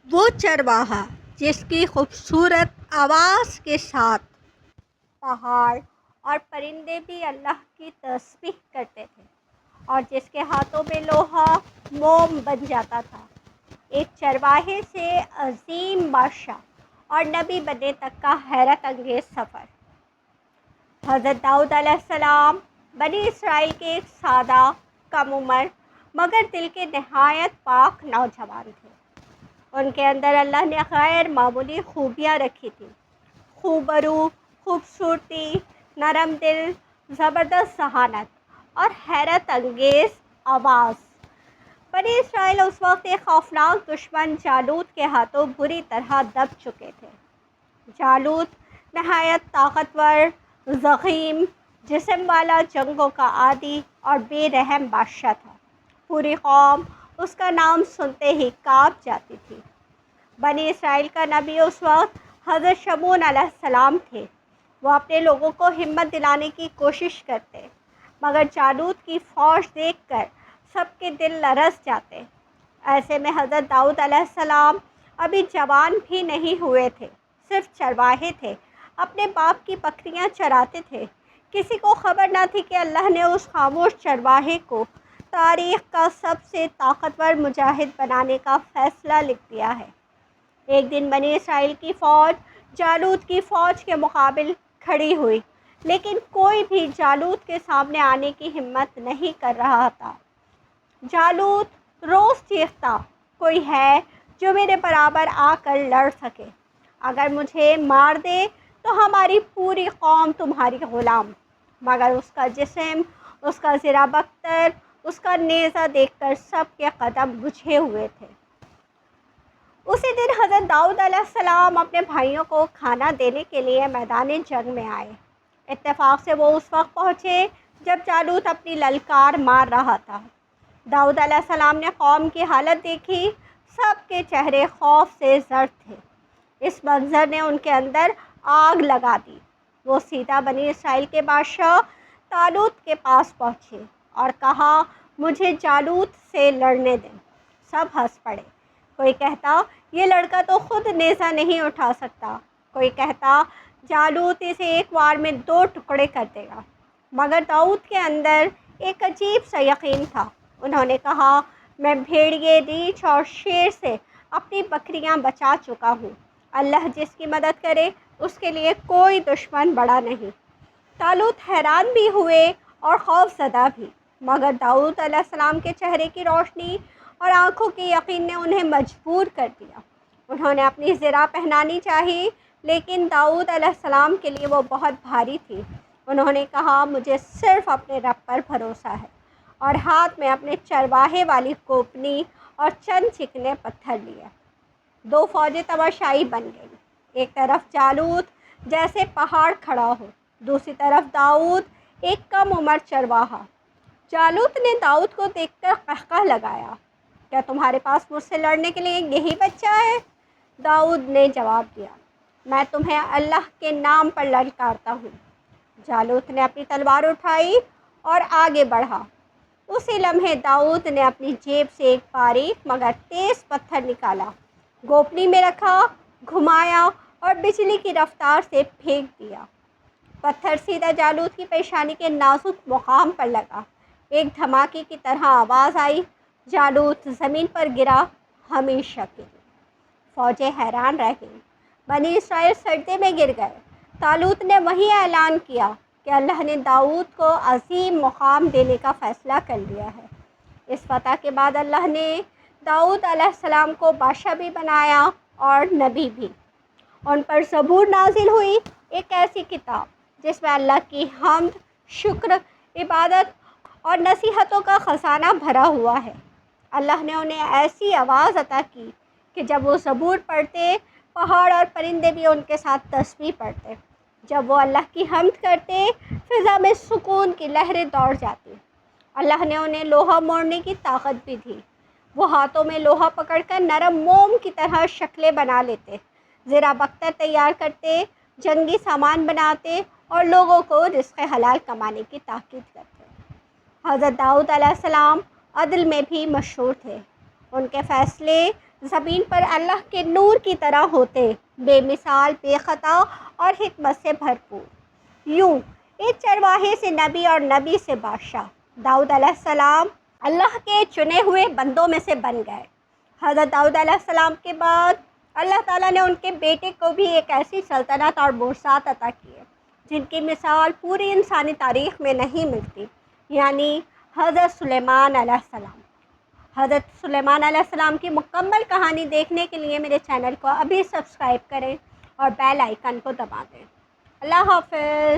وہ چرواہا جس کی خوبصورت آواز کے ساتھ پہاڑ اور پرندے بھی اللہ کی تسبیح کرتے تھے، اور جس کے ہاتھوں میں لوہا موم بن جاتا تھا۔ ایک چرواہے سے عظیم بادشاہ اور نبی بننے تک کا حیرت انگیز سفر۔ حضرت داؤد علیہ السلام بنی اسرائیل کے ایک سادہ، کم عمر مگر دل کے نہایت پاک نوجوان تھے۔ ان کے اندر اللہ نے غیر معمولی خوبیاں رکھی تھیں: خوبرو، خوبصورتی، نرم دل، زبردست ذہانت اور حیرت انگیز آواز۔ بنی اسرائیل اس وقت ایک خوفناک دشمن جالوت کے ہاتھوں بری طرح دب چکے تھے۔ جالوت نہایت طاقتور، ضخیم جسم والا، جنگوں کا عادی اور بے رحم بادشاہ تھا۔ پوری قوم اس کا نام سنتے ہی کانپ جاتی تھی۔ بنی اسرائیل کا نبی اس وقت حضرت شمعون علیہ السلام تھے۔ وہ اپنے لوگوں کو ہمت دلانے کی کوشش کرتے، مگر جالوت کی فوج دیکھ کر سب کے دل لرز جاتے۔ ایسے میں حضرت داؤد علیہ السلام ابھی جوان بھی نہیں ہوئے تھے، صرف چرواہے تھے، اپنے باپ کی بکریاں چراتے تھے۔ کسی کو خبر نہ تھی کہ اللہ نے اس خاموش چرواہے کو تاریخ کا سب سے طاقتور مجاہد بنانے کا فیصلہ لکھ دیا ہے۔ ایک دن بنی اسرائیل کی فوج جالوت کی فوج کے مقابل کھڑی ہوئی، لیکن کوئی بھی جالوت کے سامنے آنے کی ہمت نہیں کر رہا تھا۔ جالوت روز چیختا، کوئی ہے جو میرے برابر آ کر لڑ سکے؟ اگر مجھے مار دے تو ہماری پوری قوم تمہاری غلام۔ مگر اس کا جسم، اس کا زرہ بختر، اس کا نیزہ دیکھ کر سب کے قدم بجھے ہوئے تھے۔ اسی دن حضرت داؤد علیہ السلام اپنے بھائیوں کو کھانا دینے کے لیے میدان جنگ میں آئے۔ اتفاق سے وہ اس وقت پہنچے جب جالوت اپنی للکار مار رہا تھا۔ داؤد علیہ السلام نے قوم کی حالت دیکھی، سب کے چہرے خوف سے زرد تھے۔ اس منظر نے ان کے اندر آگ لگا دی۔ وہ سیدھا بنی اسرائیل کے بادشاہ طالوت کے پاس پہنچے اور کہا، مجھے جالوت سے لڑنے دیں۔ سب ہنس پڑے۔ کوئی کہتا، یہ لڑکا تو خود نیزہ نہیں اٹھا سکتا۔ کوئی کہتا، جالوت اسے ایک وار میں 2 ٹکڑے کر دے گا۔ مگر داؤد کے اندر ایک عجیب سا یقین تھا۔ انہوں نے کہا، میں بھیڑیے، ریچھ اور شیر سے اپنی بکریاں بچا چکا ہوں۔ اللہ جس کی مدد کرے اس کے لیے کوئی دشمن بڑا نہیں۔ طالوت حیران بھی ہوئے اور خوف زدہ بھی، مگر داؤد علیہ السلام کے چہرے کی روشنی اور آنکھوں کے یقین نے انہیں مجبور کر دیا۔ انہوں نے اپنی زرہ پہنانی چاہی، لیکن داؤد علیہ السلام کے لیے وہ بہت بھاری تھی۔ انہوں نے کہا، مجھے صرف اپنے رب پر بھروسہ ہے، اور ہاتھ میں اپنے چرواہے والی کوپنی اور چند چکنے پتھر لیے۔ 2 فوجیں تماشائی بن گئیں۔ ایک طرف جالوت جیسے پہاڑ کھڑا ہو، دوسری طرف داؤد ایک کم عمر چرواہا۔ جالوت نے داؤد کو دیکھ کر قہقہ لگایا، کیا تمہارے پاس مجھ سے لڑنے کے لیے یہی بچہ ہے؟ داؤد نے جواب دیا، میں تمہیں اللہ کے نام پر للکارتا ہوں۔ جالوت نے اپنی تلوار اٹھائی اور آگے بڑھا۔ اسی لمحے داؤد نے اپنی جیب سے ایک باریک مگر تیز پتھر نکالا، گوپنی میں رکھا، گھمایا اور بجلی کی رفتار سے پھینک دیا۔ پتھر سیدھا جالوت کی پیشانی کے نازک مقام پر لگا۔ ایک دھماکے کی طرح آواز آئی، جالوت زمین پر گرا، ہمیشہ کے لیے۔ فوجیں حیران رہ گئیں۔ بنی اسرائیل سجدے میں گر گئے۔ طالوت نے وہیں اعلان کیا کہ اللہ نے داؤد کو عظیم مقام دینے کا فیصلہ کر لیا ہے۔ اس فتح کے بعد اللہ نے داؤد علیہ السلام کو بادشاہ بھی بنایا اور نبی بھی۔ ان پر زبور نازل ہوئی، ایک ایسی کتاب جس میں اللہ کی حمد، شکر، عبادت اور نصیحتوں کا خزانہ بھرا ہوا ہے۔ اللہ نے انہیں ایسی آواز عطا کی کہ جب وہ زبور پڑھتے، پہاڑ اور پرندے بھی ان کے ساتھ تسبیح پڑھتے۔ جب وہ اللہ کی حمد کرتے، فضا میں سکون کی لہریں دوڑ جاتی۔ اللہ نے انہیں لوہا موڑنے کی طاقت بھی دی۔ وہ ہاتھوں میں لوہا پکڑ کر نرم موم کی طرح شکلیں بنا لیتے، زرہ بختر تیار کرتے، جنگی سامان بناتے اور لوگوں کو رزق حلال کمانے کی تاکید کرتے۔ حضرت داؤد علیہ السلام عدل میں بھی مشہور تھے۔ ان کے فیصلے زمین پر اللہ کے نور کی طرح ہوتے، بے مثال، بے خطا اور حکمت سے بھرپور۔ یوں ایک چرواہے سے نبی اور نبی سے بادشاہ، داؤد علیہ السلام اللہ کے چنے ہوئے بندوں میں سے بن گئے۔ حضرت داؤد علیہ السلام کے بعد اللہ تعالیٰ نے ان کے بیٹے کو بھی ایک ایسی سلطنت اور معجزات عطا کیے جن کی مثال پوری انسانی تاریخ میں نہیں ملتی، یعنی حضرت سلیمان علیہ السلام۔ حضرت سلیمان علیہ السلام کی مکمل کہانی دیکھنے کے لیے میرے چینل کو ابھی سبسکرائب کریں اور بیل آئیکن کو دبا دیں۔ اللہ حافظ۔